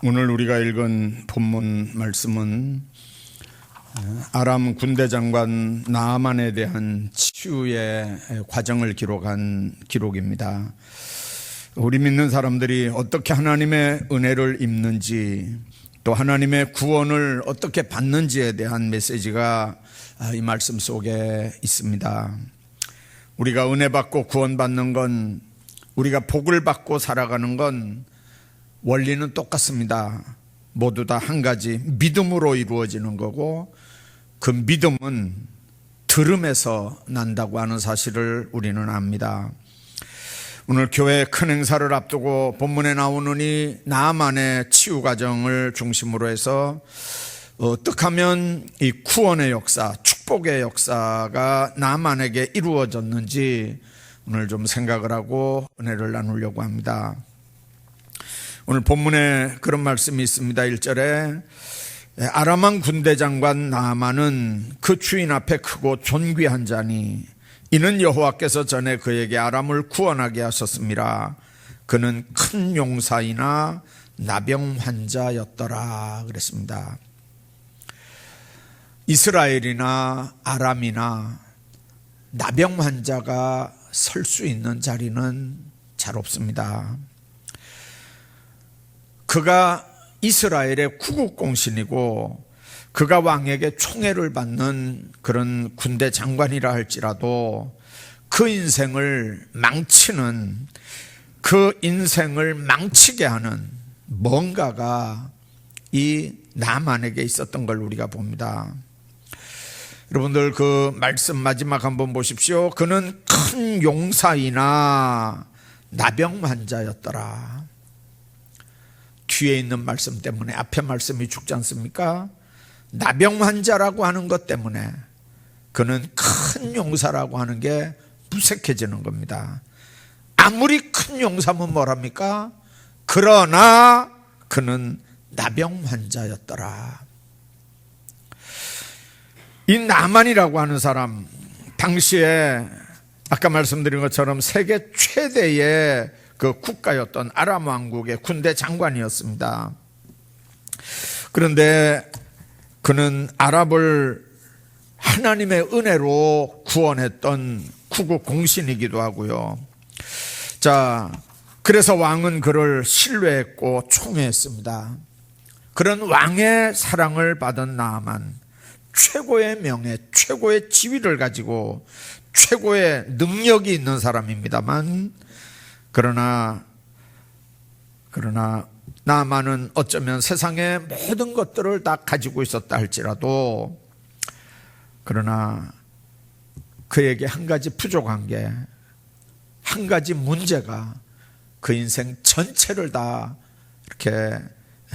오늘 우리가 읽은 본문 말씀은 아람 군대 장관 나아만에 대한 치유의 과정을 기록한 기록입니다. 우리 믿는 사람들이 어떻게 하나님의 은혜를 입는지, 또 하나님의 구원을 어떻게 받는지에 대한 메시지가 이 말씀 속에 있습니다. 우리가 은혜 받고 구원받는 건, 우리가 복을 받고 살아가는 건 원리는 똑같습니다. 모두 다 한 가지 믿음으로 이루어지는 거고, 그 믿음은 들음에서 난다고 하는 사실을 우리는 압니다. 오늘 교회 큰 행사를 앞두고 본문에 나오는 이 나아만의 치유 과정을 중심으로 해서 어떻게 하면 이 구원의 역사, 축복의 역사가 나아만에게 이루어졌는지 오늘 좀 생각을 하고 은혜를 나누려고 합니다. 오늘 본문에 그런 말씀이 있습니다. 1절에 아람 군대 장관 나아만은 그 주인 앞에 크고 존귀한 자니 이는 여호와께서 전에 그에게 아람을 구원하게 하셨습니다. 그는 큰 용사이나 나병 환자였더라 그랬습니다. 이스라엘이나 아람이나 나병 환자가 설 수 있는 자리는 잘 없습니다. 그가 이스라엘의 구국공신이고 그가 왕에게 총애를 받는 그런 군대 장관이라 할지라도 그 인생을 망치는, 그 인생을 망치게 하는 뭔가가 이 나아만에게 있었던 걸 우리가 봅니다. 여러분들 그 말씀 마지막 한번 보십시오. 그는 큰 용사이나 나병 환자였더라. 뒤에 있는 말씀 때문에 앞에 말씀이 죽지 않습니까? 나병 환자라고 하는 것 때문에 그는 큰 용사라고 하는 게 무색해지는 겁니다. 아무리 큰 용사면 뭐랍니까? 그러나 그는 나병 환자였더라. 이 나만이라고 하는 사람, 당시에 아까 말씀드린 것처럼 세계 최대의 그 국가였던 아람 왕국의 군대 장관이었습니다. 그런데 그는 아랍을 하나님의 은혜로 구원했던 구국 공신이기도 하고요. 자, 그래서 왕은 그를 신뢰했고 총애했습니다. 그런 왕의 사랑을 받은 나아만, 최고의 명예, 최고의 지위를 가지고 최고의 능력이 있는 사람입니다만, 그러나 나아만은 어쩌면 세상의 모든 것들을 다 가지고 있었다 할지라도, 그러나 그에게 한 가지 부족한 게, 한 가지 문제가 그 인생 전체를 다 이렇게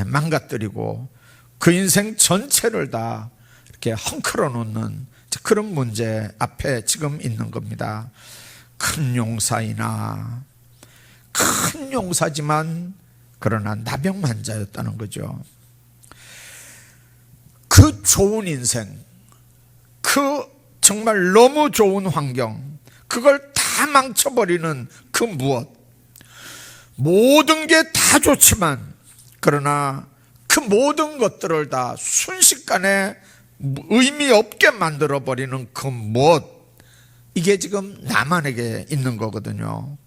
망가뜨리고 그 인생 전체를 다 이렇게 헝클어 놓는 그런 문제 앞에 지금 있는 겁니다. 큰 용사이나, 큰 용사지만 그러나 나병 환자였다는 거죠. 그 좋은 인생, 그 정말 너무 좋은 환경, 그걸 다 망쳐버리는 그 무엇, 모든 게 다 좋지만 그러나 그 모든 것들을 다 순식간에 의미 없게 만들어버리는 그 무엇, 이게 지금 나만에게 있는 거거든요.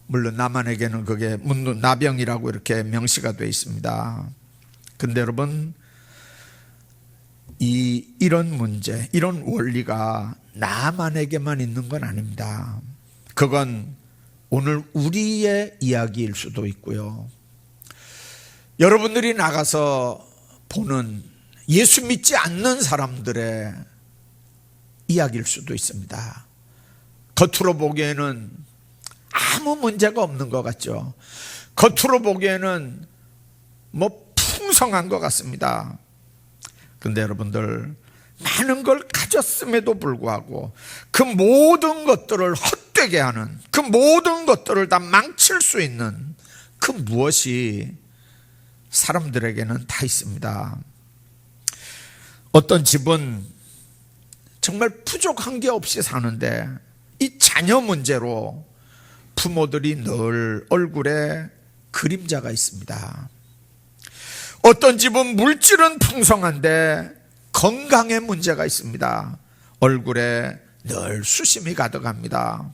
물론 나만에게는 그게 나병이라고 이렇게 명시가 되어 있습니다. 근데 여러분, 이런 문제, 이런 원리가 나만에게만 있는 건 아닙니다. 그건 오늘 우리의 이야기일 수도 있고요. 여러분들이 나가서 보는 예수 믿지 않는 사람들의 이야기일 수도 있습니다. 겉으로 보기에는 아무 문제가 없는 것 같죠. 겉으로 보기에는 뭐 풍성한 것 같습니다. 근데 여러분들, 많은 걸 가졌음에도 불구하고 그 모든 것들을 헛되게 하는, 그 모든 것들을 다 망칠 수 있는 그 무엇이 사람들에게는 다 있습니다. 어떤 집은 정말 부족한 게 없이 사는데 이 자녀 문제로 부모들이 늘 얼굴에 그림자가 있습니다. 어떤 집은 물질은 풍성한데 건강에 문제가 있습니다. 얼굴에 늘 수심이 가득합니다.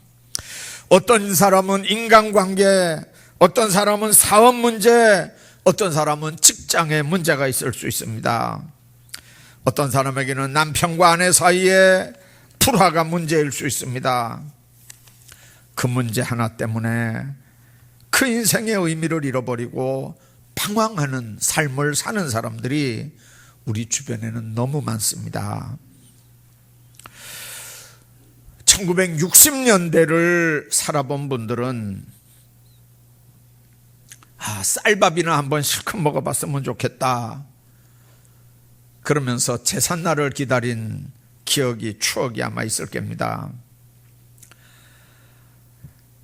어떤 사람은 인간관계, 어떤 사람은 사업 문제, 어떤 사람은 직장에 문제가 있을 수 있습니다. 어떤 사람에게는 남편과 아내 사이에 불화가 문제일 수 있습니다. 그 문제 하나 때문에 그 인생의 의미를 잃어버리고 방황하는 삶을 사는 사람들이 우리 주변에는 너무 많습니다. 1960년대를 살아본 분들은 쌀밥이나 한번 실컷 먹어봤으면 좋겠다 그러면서 제삿날을 기다린 기억이, 추억이 아마 있을 겁니다.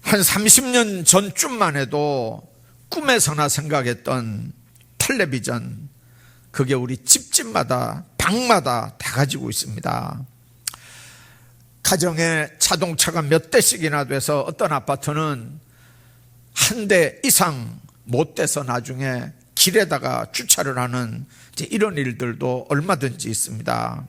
한 30년 전쯤만 해도 꿈에서나 생각했던 텔레비전, 그게 우리 집집마다, 방마다 다 가지고 있습니다. 가정에 자동차가 몇 대씩이나 돼서 어떤 아파트는 한 대 이상 못 돼서 나중에 길에다가 주차를 하는 이런 일들도 얼마든지 있습니다.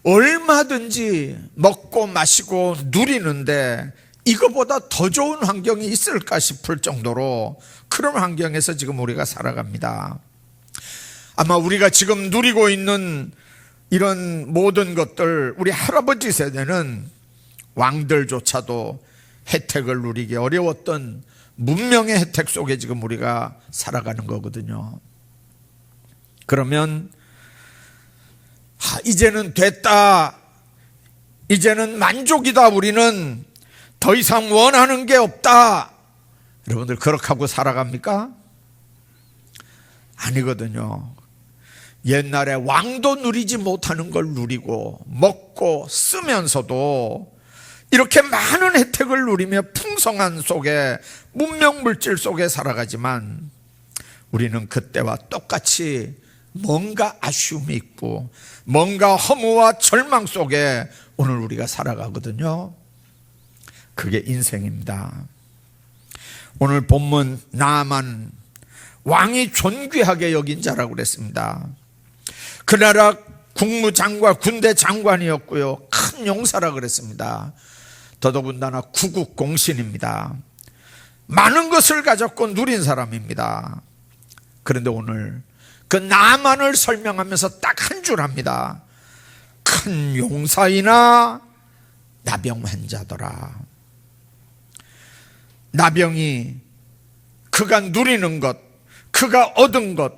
얼마든지 먹고 마시고 누리는데 이거보다 더 좋은 환경이 있을까 싶을 정도로 그런 환경에서 지금 우리가 살아갑니다. 아마 우리가 지금 누리고 있는 이런 모든 것들, 우리 할아버지 세대는 왕들조차도 혜택을 누리기 어려웠던 문명의 혜택 속에 지금 우리가 살아가는 거거든요. 그러면 이제는 됐다, 이제는 만족이다, 우리는 더 이상 원하는 게 없다, 여러분들 그렇게 하고 살아갑니까? 아니거든요. 옛날에 왕도 누리지 못하는 걸 누리고 먹고 쓰면서도 이렇게 많은 혜택을 누리며 풍성한 속에, 문명 물질 속에 살아가지만 우리는 그때와 똑같이 뭔가 아쉬움이 있고 뭔가 허무와 절망 속에 오늘 우리가 살아가거든요. 그게 인생입니다. 오늘 본문 나아만, 왕이 존귀하게 여긴 자라고 그랬습니다. 그 나라 국무장관, 군대 장관이었고요, 큰 용사라 그랬습니다. 더더군다나 구국공신입니다. 많은 것을 가졌고 누린 사람입니다. 그런데 오늘 그 나만을 설명하면서 딱 한 줄 합니다. 큰 용사이나 나병 환자더라. 나병이 그가 누리는 것, 그가 얻은 것,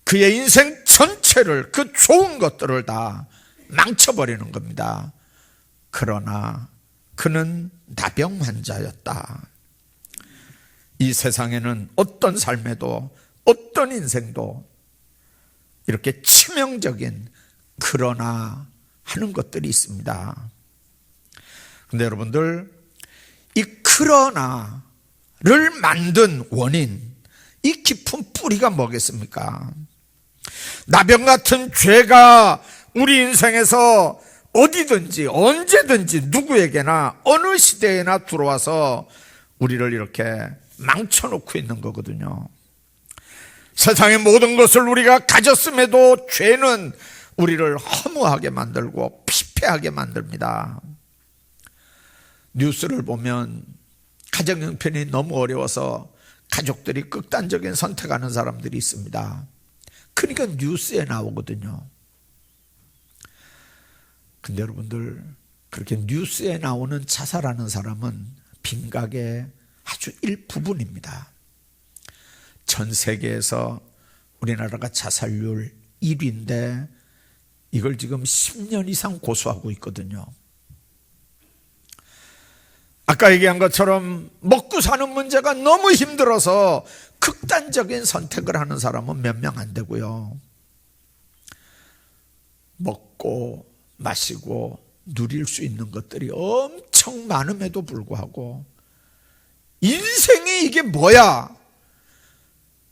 그의 인생 전체를, 그 좋은 것들을 다 망쳐버리는 겁니다. 그러나 그는 나병 환자였다. 이 세상에는 어떤 삶에도, 어떤 인생도 이렇게 치명적인 그러나 하는 것들이 있습니다. 그런데 여러분들, 이 그러나를 만든 원인, 이 깊은 뿌리가 뭐겠습니까? 나병 같은 죄가 우리 인생에서 어디든지 언제든지 누구에게나 어느 시대에나 들어와서 우리를 이렇게 망쳐놓고 있는 거거든요. 세상의 모든 것을 우리가 가졌음에도 죄는 우리를 허무하게 만들고 피폐하게 만듭니다. 뉴스를 보면 가정 형편이 너무 어려워서 가족들이 극단적인 선택하는 사람들이 있습니다. 그러니까 뉴스에 나오거든요. 근데 여러분들, 그렇게 뉴스에 나오는 자살하는 사람은 빈각의 아주 일부분입니다. 전 세계에서 우리나라가 자살률 1위인데 이걸 지금 10년 이상 고수하고 있거든요. 아까 얘기한 것처럼 먹고 사는 문제가 너무 힘들어서 극단적인 선택을 하는 사람은 몇 명 안 되고요. 먹고 마시고 누릴 수 있는 것들이 엄청 많음에도 불구하고 인생이 이게 뭐야?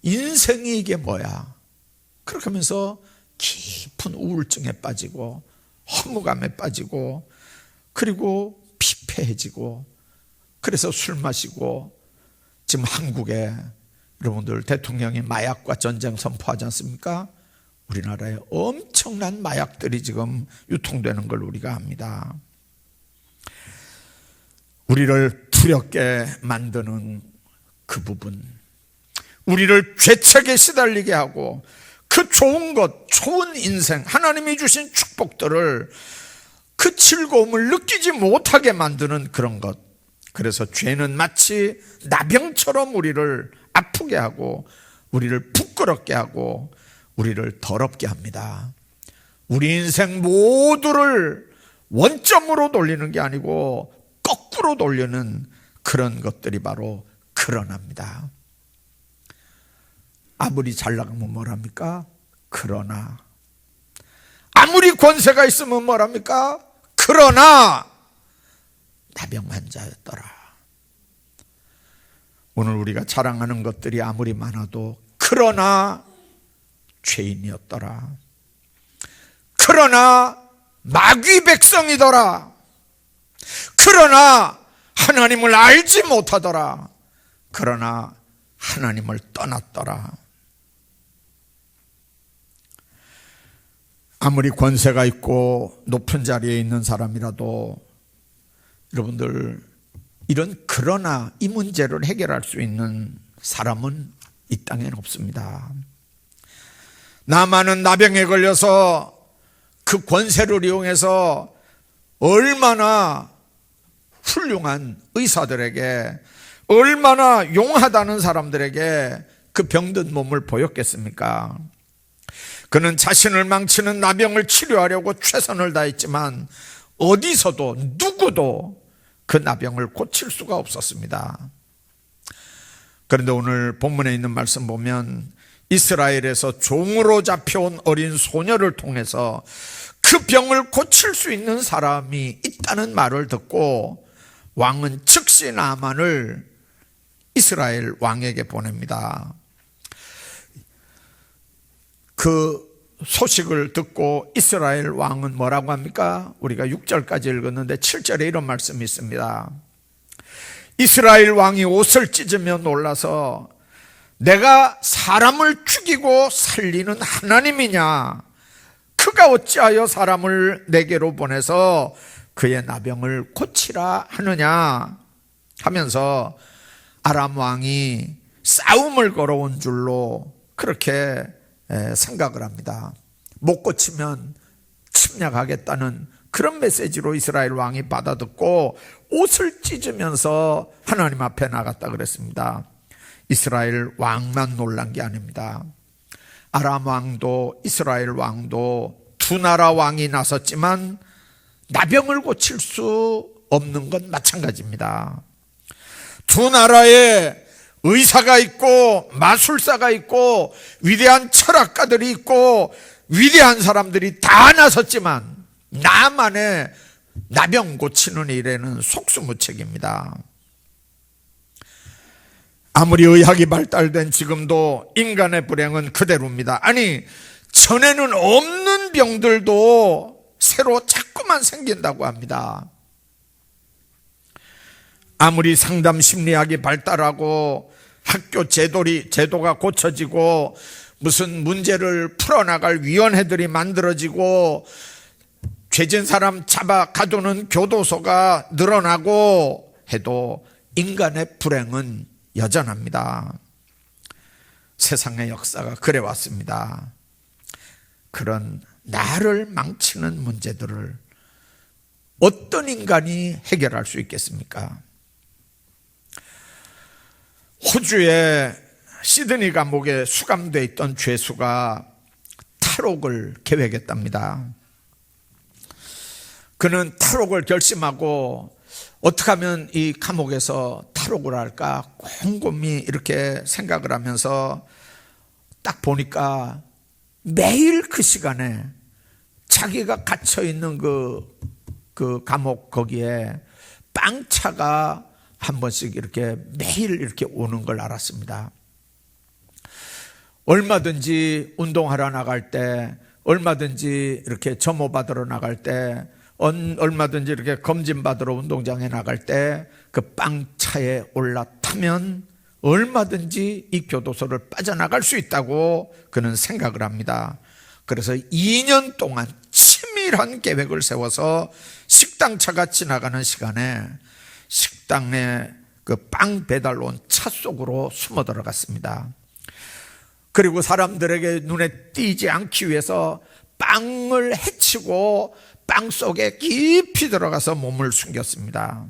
인생이 이게 뭐야? 그렇게 하면서 깊은 우울증에 빠지고 허무감에 빠지고 그리고 피폐해지고, 그래서 술 마시고 지금 한국에 여러분들 대통령이 마약과 전쟁 선포하지 않습니까? 우리나라에 엄청난 마약들이 지금 유통되는 걸 우리가 압니다. 우리를 두렵게 만드는 그 부분, 우리를 죄책에 시달리게 하고 그 좋은 것, 좋은 인생, 하나님이 주신 축복들을 그 즐거움을 느끼지 못하게 만드는 그런 것. 그래서 죄는 마치 나병처럼 우리를 아프게 하고 우리를 부끄럽게 하고 우리를 더럽게 합니다. 우리 인생 모두를 원점으로 돌리는 게 아니고 거꾸로 돌리는 그런 것들이 바로 그러나입니다. 아무리 잘 나가면 뭐랍니까? 그러나. 아무리 권세가 있으면 뭐랍니까? 그러나 나병 환자였더라. 오늘 우리가 자랑하는 것들이 아무리 많아도 그러나 죄인이었더라. 그러나 마귀 백성이더라. 그러나 하나님을 알지 못하더라. 그러나 하나님을 떠났더라. 아무리 권세가 있고 높은 자리에 있는 사람이라도 여러분들 이런 그러나 이 문제를 해결할 수 있는 사람은 이 땅에는 없습니다. 나만은 나병에 걸려서 그 권세를 이용해서 얼마나 훌륭한 의사들에게, 얼마나 용하다는 사람들에게 그 병든 몸을 보였겠습니까? 그는 자신을 망치는 나병을 치료하려고 최선을 다했지만 어디서도 누구도 그 나병을 고칠 수가 없었습니다. 그런데 오늘 본문에 있는 말씀 보면 이스라엘에서 종으로 잡혀온 어린 소녀를 통해서 그 병을 고칠 수 있는 사람이 있다는 말을 듣고 왕은 즉시 나만을 이스라엘 왕에게 보냅니다. 그 소식을 듣고 이스라엘 왕은 뭐라고 합니까? 우리가 6절까지 읽었는데 7절에 이런 말씀이 있습니다. 이스라엘 왕이 옷을 찢으며 놀라서 내가 사람을 죽이고 살리는 하나님이냐? 그가 어찌하여 사람을 내게로 보내서 그의 나병을 고치라 하느냐? 하면서 아람 왕이 싸움을 걸어온 줄로 그렇게 생각을 합니다. 못 고치면 침략하겠다는 그런 메시지로 이스라엘 왕이 받아듣고 옷을 찢으면서 하나님 앞에 나갔다 그랬습니다. 이스라엘 왕만 놀란 게 아닙니다. 아람 왕도 이스라엘 왕도 두 나라 왕이 나섰지만 나병을 고칠 수 없는 건 마찬가지입니다. 두 나라에 의사가 있고 마술사가 있고 위대한 철학가들이 있고 위대한 사람들이 다 나섰지만 나만의 나병 고치는 일에는 속수무책입니다. 아무리 의학이 발달된 지금도 인간의 불행은 그대로입니다. 아니, 전에는 없는 병들도 새로 자꾸만 생긴다고 합니다. 아무리 상담 심리학이 발달하고 학교 제도가 고쳐지고 무슨 문제를 풀어나갈 위원회들이 만들어지고 죄진 사람 잡아 가두는 교도소가 늘어나고 해도 인간의 불행은 여전합니다. 세상의 역사가 그래 왔습니다. 그런 나를 망치는 문제들을 어떤 인간이 해결할 수 있겠습니까? 호주의 시드니 감옥에 수감되어 있던 죄수가 탈옥을 계획했답니다. 그는 탈옥을 결심하고 어떻게 하면 이 감옥에서 탈옥을 할까 곰곰이 이렇게 생각을 하면서 딱 보니까 매일 그 시간에 자기가 갇혀있는 그 감옥 거기에 빵차가 한 번씩 이렇게 매일 이렇게 오는 걸 알았습니다. 얼마든지 운동하러 나갈 때, 얼마든지 이렇게 점호 받으러 나갈 때, 얼마든지 이렇게 검진 받으러 운동장에 나갈 때 그 빵차에 올라타면 얼마든지 이 교도소를 빠져나갈 수 있다고 그는 생각을 합니다. 그래서 2년 동안 치밀한 계획을 세워서 식당차가 지나가는 시간에 식당에 그 빵 배달로 온 차 속으로 숨어 들어갔습니다. 그리고 사람들에게 눈에 띄지 않기 위해서 빵을 해치고 빵 속에 깊이 들어가서 몸을 숨겼습니다.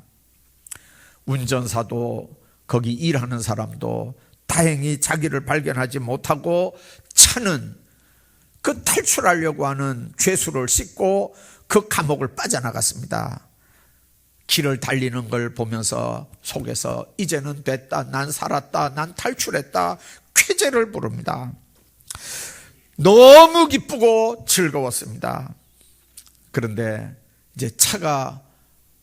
운전사도 거기 일하는 사람도 다행히 자기를 발견하지 못하고 차는 그 탈출하려고 하는 죄수를 싣고 그 감옥을 빠져나갔습니다. 길을 달리는 걸 보면서 속에서 이제는 됐다, 난 살았다, 난 탈출했다 쾌재를 부릅니다. 너무 기쁘고 즐거웠습니다. 그런데 이제 차가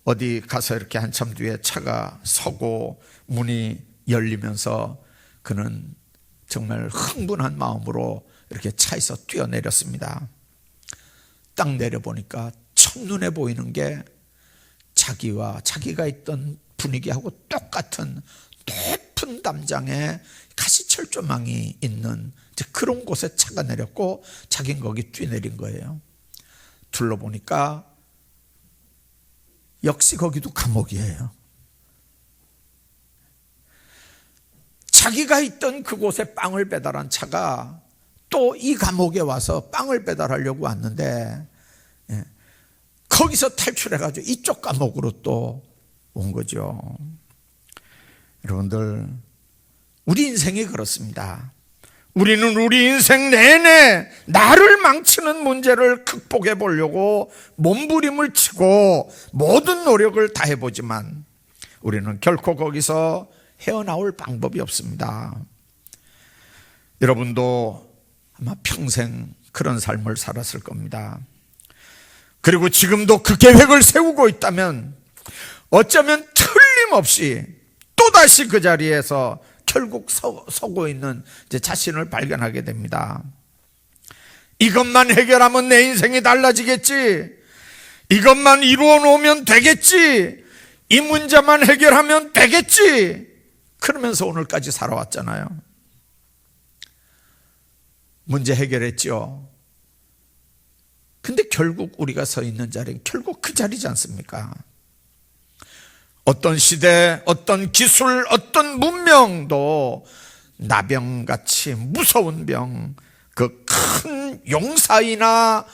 어디 가서 이렇게 한참 뒤에 차가 서고 문이 열리면서 그는 정말 흥분한 마음으로 이렇게 차에서 뛰어내렸습니다. 딱 내려보니까 첫눈에 보이는 게 자기가 있던 분위기하고 똑같은 높은 담장에 가시철조망이 있는 그런 곳에 차가 내렸고 자기는 거기 뛰어내린 거예요. 둘러보니까 역시 거기도 감옥이에요. 자기가 있던 그곳에 빵을 배달한 차가 또 이 감옥에 와서 빵을 배달하려고 왔는데 거기서 탈출해가지고 이쪽 감옥으로 또 온 거죠. 여러분들, 우리 인생이 그렇습니다. 우리는 우리 인생 내내 나를 망치는 문제를 극복해 보려고 몸부림을 치고 모든 노력을 다해보지만 우리는 결코 거기서 헤어나올 방법이 없습니다. 여러분도 아마 평생 그런 삶을 살았을 겁니다. 그리고 지금도 그 계획을 세우고 있다면 어쩌면 틀림없이 또다시 그 자리에서 결국 서고 있는 제 자신을 발견하게 됩니다. 이것만 해결하면 내 인생이 달라지겠지, 이것만 이루어 놓으면 되겠지, 이 문제만 해결하면 되겠지, 그러면서 오늘까지 살아왔잖아요. 문제 해결했죠. 근데 결국 우리가 서 있는 자리는 결국 그 자리지 않습니까? 어떤 시대, 어떤 기술, 어떤 문명도 나병같이 무서운 병, 그 큰 용사이나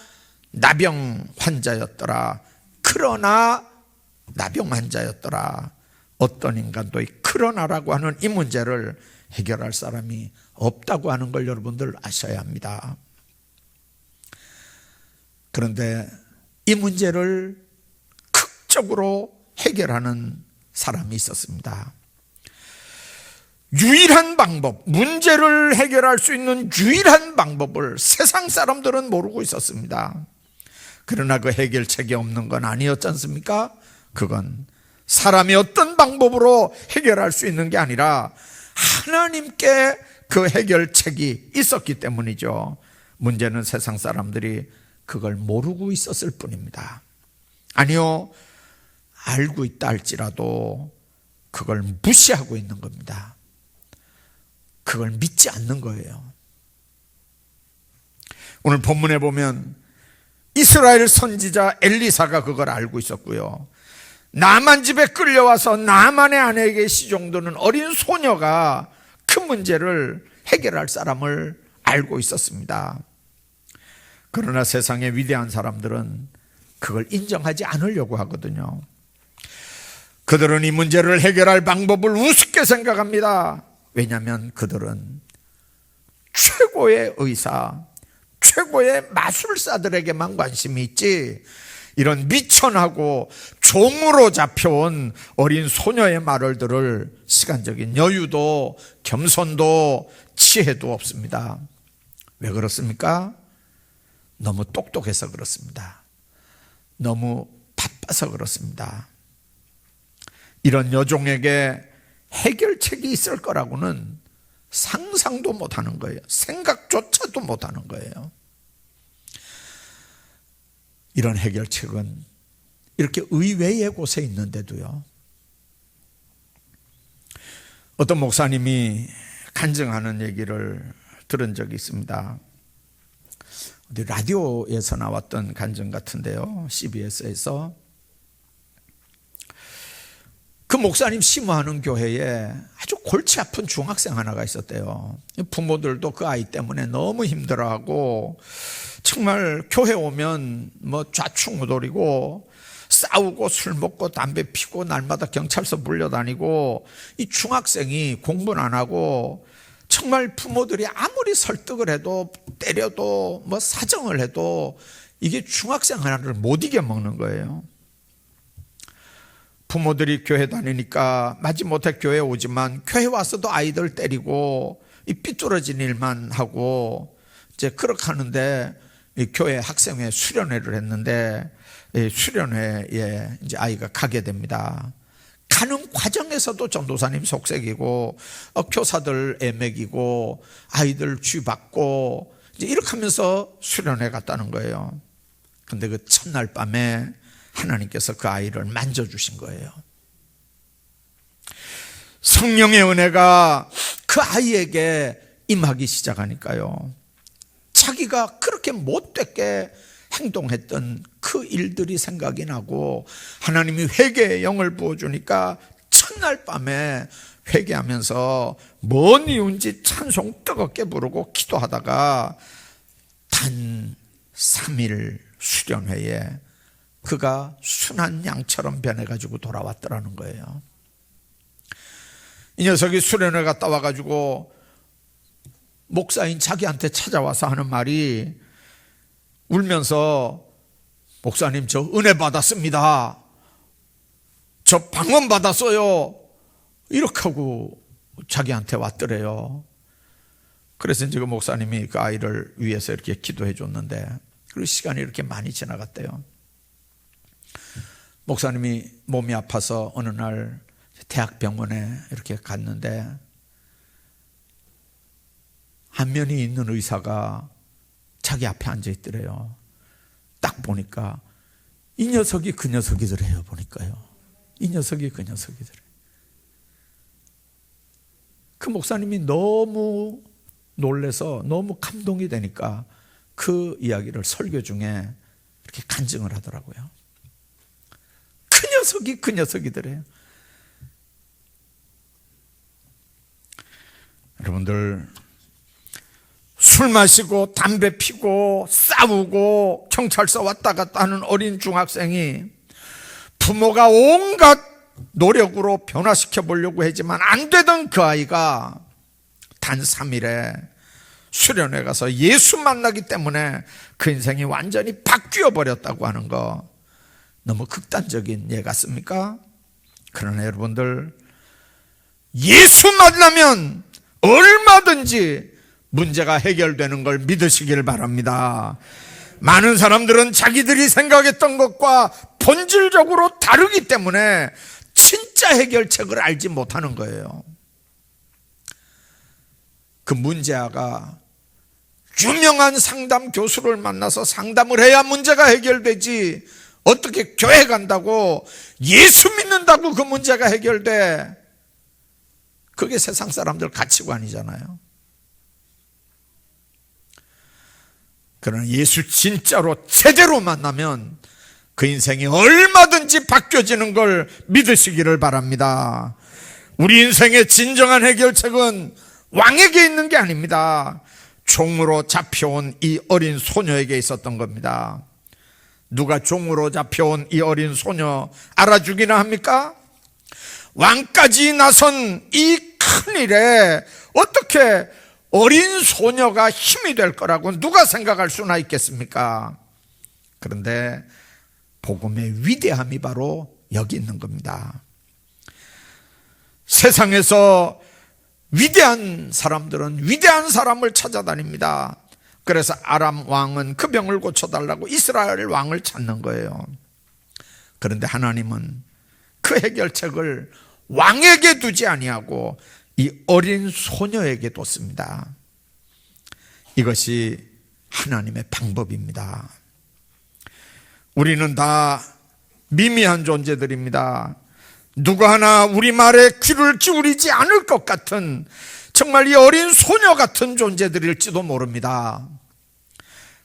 나병 환자였더라. 그러나 나병 환자였더라. 어떤 인간도 그러나라고 하는 이 문제를 해결할 사람이 없다고 하는 걸 여러분들 아셔야 합니다. 그런데 이 문제를 극적으로 해결하는 사람이 있었습니다. 유일한 방법, 문제를 해결할 수 있는 유일한 방법을 세상 사람들은 모르고 있었습니다. 그러나 그 해결책이 없는 건 아니었지 않습니까? 그건 사람이 어떤 방법으로 해결할 수 있는 게 아니라 하나님께 그 해결책이 있었기 때문이죠. 문제는 세상 사람들이 그걸 모르고 있었을 뿐입니다. 아니요, 알고 있다 할지라도 그걸 무시하고 있는 겁니다. 그걸 믿지 않는 거예요. 오늘 본문에 보면 이스라엘 선지자 엘리사가 그걸 알고 있었고요, 나만 집에 끌려와서 나만의 아내에게 시종드는 어린 소녀가 그 문제를 해결할 사람을 알고 있었습니다. 그러나 세상의 위대한 사람들은 그걸 인정하지 않으려고 하거든요. 그들은 이 문제를 해결할 방법을 우습게 생각합니다. 왜냐하면 그들은 최고의 의사, 최고의 마술사들에게만 관심이 있지, 이런 미천하고 종으로 잡혀온 어린 소녀의 말을 들을 시간적인 여유도 겸손도 지혜도 없습니다. 왜 그렇습니까? 너무 똑똑해서 그렇습니다. 너무 바빠서 그렇습니다. 이런 여종에게 해결책이 있을 거라고는 상상도 못하는 거예요. 생각조차도 못하는 거예요. 이런 해결책은 이렇게 의외의 곳에 있는데도요, 어떤 목사님이 간증하는 얘기를 들은 적이 있습니다. 어디 라디오에서 나왔던 간증 같은데요, CBS에서. 그 목사님 심호하는 교회에 아주 골치 아픈 중학생 하나가 있었대요. 부모들도 그 아이 때문에 너무 힘들어하고 정말 교회 오면 뭐 좌충우돌이고 싸우고 술 먹고 담배 피고 날마다 경찰서 물려다니고, 이 중학생이 공부는 안 하고 정말 부모들이 아무리 설득을 해도 때려도 뭐 사정을 해도 이게 중학생 하나를 못 이겨먹는 거예요. 부모들이 교회 다니니까 마지못해 교회 오지만 교회 와서도 아이들 때리고 이 삐뚤어진 일만 하고, 이제 그렇게 하는데 이 교회 학생회 수련회를 했는데 이 수련회에 이제 아이가 가게 됩니다. 가는 과정에서도 전도사님 속색이고 교사들 애맥이고 아이들 쥐받고 이제 이렇게 하면서 수련회 갔다는 거예요. 근데 그 첫날 밤에 하나님께서 그 아이를 만져주신 거예요. 성령의 은혜가 그 아이에게 임하기 시작하니까요, 자기가 그렇게 못되게 행동했던 그 일들이 생각이 나고 하나님이 회개의 영을 부어주니까 첫날 밤에 회개하면서 뭔 이유인지 찬송 뜨겁게 부르고 기도하다가 단 3일 수련회에 그가 순한 양처럼 변해가지고 돌아왔더라는 거예요. 이 녀석이 수련회 갔다 와가지고 목사인 자기한테 찾아와서 하는 말이, 울면서 목사님 저 은혜 받았습니다, 저 방언 받았어요, 이렇게 하고 자기한테 왔더래요. 그래서 이제 그 목사님이 그 아이를 위해서 이렇게 기도해 줬는데, 그 시간이 이렇게 많이 지나갔대요. 목사님이 몸이 아파서 어느 날 대학병원에 이렇게 갔는데 안면이 있는 의사가 자기 앞에 앉아 있더래요. 딱 보니까 이 녀석이 그 녀석이더래요. 보니까요, 이 녀석이 그 녀석이더래요. 그 목사님이 너무 놀래서 너무 감동이 되니까 그 이야기를 설교 중에 이렇게 간증을 하더라고요. 그 녀석이 그 녀석이더래요. 여러분들, 술 마시고 담배 피고 싸우고 경찰서 왔다 갔다 하는 어린 중학생이 부모가 온갖 노력으로 변화시켜 보려고 했지만 안 되던 그 아이가 단 3일에 수련회 가서 예수 만나기 때문에 그 인생이 완전히 바뀌어 버렸다고 하는 거, 너무 극단적인 예 같습니까? 그러나 여러분들, 예수 만나면 얼마든지 문제가 해결되는 걸 믿으시길 바랍니다. 많은 사람들은 자기들이 생각했던 것과 본질적으로 다르기 때문에 진짜 해결책을 알지 못하는 거예요. 그 문제아가 유명한 상담 교수를 만나서 상담을 해야 문제가 해결되지, 어떻게 교회 간다고 예수 믿는다고 그 문제가 해결돼? 그게 세상 사람들 가치관이잖아요. 그러나 예수 진짜로 제대로 만나면 그 인생이 얼마든지 바뀌어지는 걸 믿으시기를 바랍니다. 우리 인생의 진정한 해결책은 왕에게 있는 게 아닙니다. 종으로 잡혀온 이 어린 소녀에게 있었던 겁니다. 누가 종으로 잡혀온 이 어린 소녀 알아주기나 합니까? 왕까지 나선 이 큰일에 어떻게 어린 소녀가 힘이 될 거라고 누가 생각할 수나 있겠습니까? 그런데 복음의 위대함이 바로 여기 있는 겁니다. 세상에서 위대한 사람들은 위대한 사람을 찾아다닙니다. 그래서 아람 왕은 그 병을 고쳐달라고 이스라엘 왕을 찾는 거예요. 그런데 하나님은 그 해결책을 왕에게 두지 아니하고 이 어린 소녀에게 뒀습니다. 이것이 하나님의 방법입니다. 우리는 다 미미한 존재들입니다. 누구 하나 우리 말에 귀를 기울이지 않을 것 같은 정말 이 어린 소녀 같은 존재들일지도 모릅니다.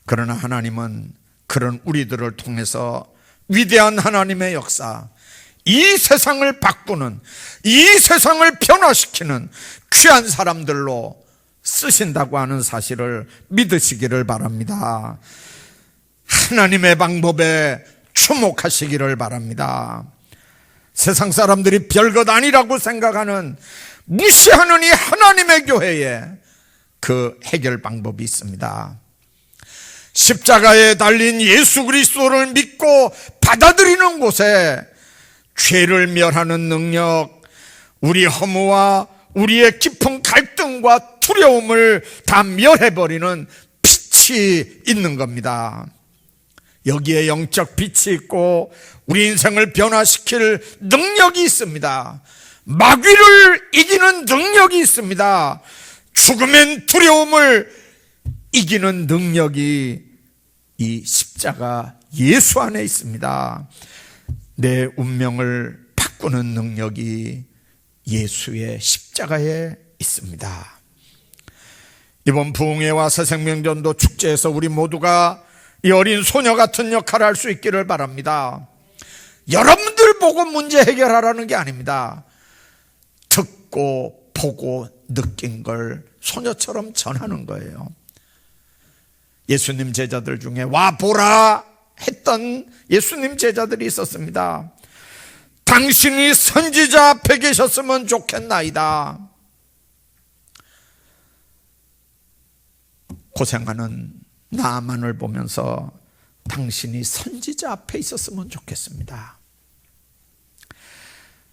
그러나 하나님은 그런 우리들을 통해서 위대한 하나님의 역사, 이 세상을 바꾸는, 이 세상을 변화시키는 귀한 사람들로 쓰신다고 하는 사실을 믿으시기를 바랍니다. 하나님의 방법에 주목하시기를 바랍니다. 세상 사람들이 별것 아니라고 생각하는, 무시하는 이 하나님의 교회에 그 해결 방법이 있습니다. 십자가에 달린 예수 그리스도를 믿고 받아들이는 곳에 죄를 멸하는 능력, 우리 허무와 우리의 깊은 갈등과 두려움을 다 멸해버리는 빛이 있는 겁니다. 여기에 영적 빛이 있고 우리 인생을 변화시킬 능력이 있습니다. 마귀를 이기는 능력이 있습니다. 죽음의 두려움을 이기는 능력이 이 십자가 예수 안에 있습니다. 내 운명을 바꾸는 능력이 예수의 십자가에 있습니다. 이번 부흥회와 새생명전도 축제에서 우리 모두가 이 어린 소녀 같은 역할을 할 수 있기를 바랍니다. 여러분들 보고 문제 해결하라는 게 아닙니다. 듣고 보고 느낀 걸 소녀처럼 전하는 거예요. 예수님 제자들 중에 와 보라 했던 예수님 제자들이 있었습니다. 당신이 선지자 앞에 계셨으면 좋겠나이다. 고생하는 나만을 보면서 당신이 선지자 앞에 있었으면 좋겠습니다.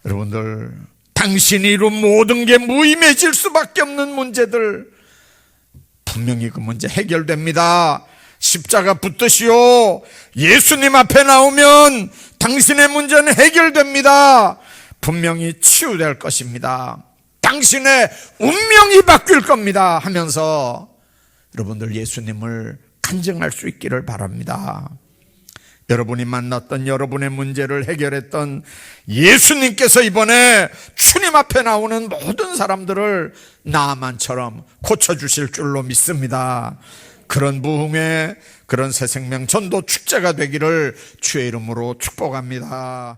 여러분들, 당신이 이룬 모든 게 무의미해질 수밖에 없는 문제들, 분명히 그 문제 해결됩니다. 십자가 붙드시오. 예수님 앞에 나오면 당신의 문제는 해결됩니다. 분명히 치유될 것입니다. 당신의 운명이 바뀔 겁니다 하면서 여러분들 예수님을 간증할 수 있기를 바랍니다. 여러분이 만났던 여러분의 문제를 해결했던 예수님께서 이번에 주님 앞에 나오는 모든 사람들을 나아만처럼 고쳐주실 줄로 믿습니다. 그런 부흥회, 그런 새생명 전도 축제가 되기를 주의 이름으로 축복합니다.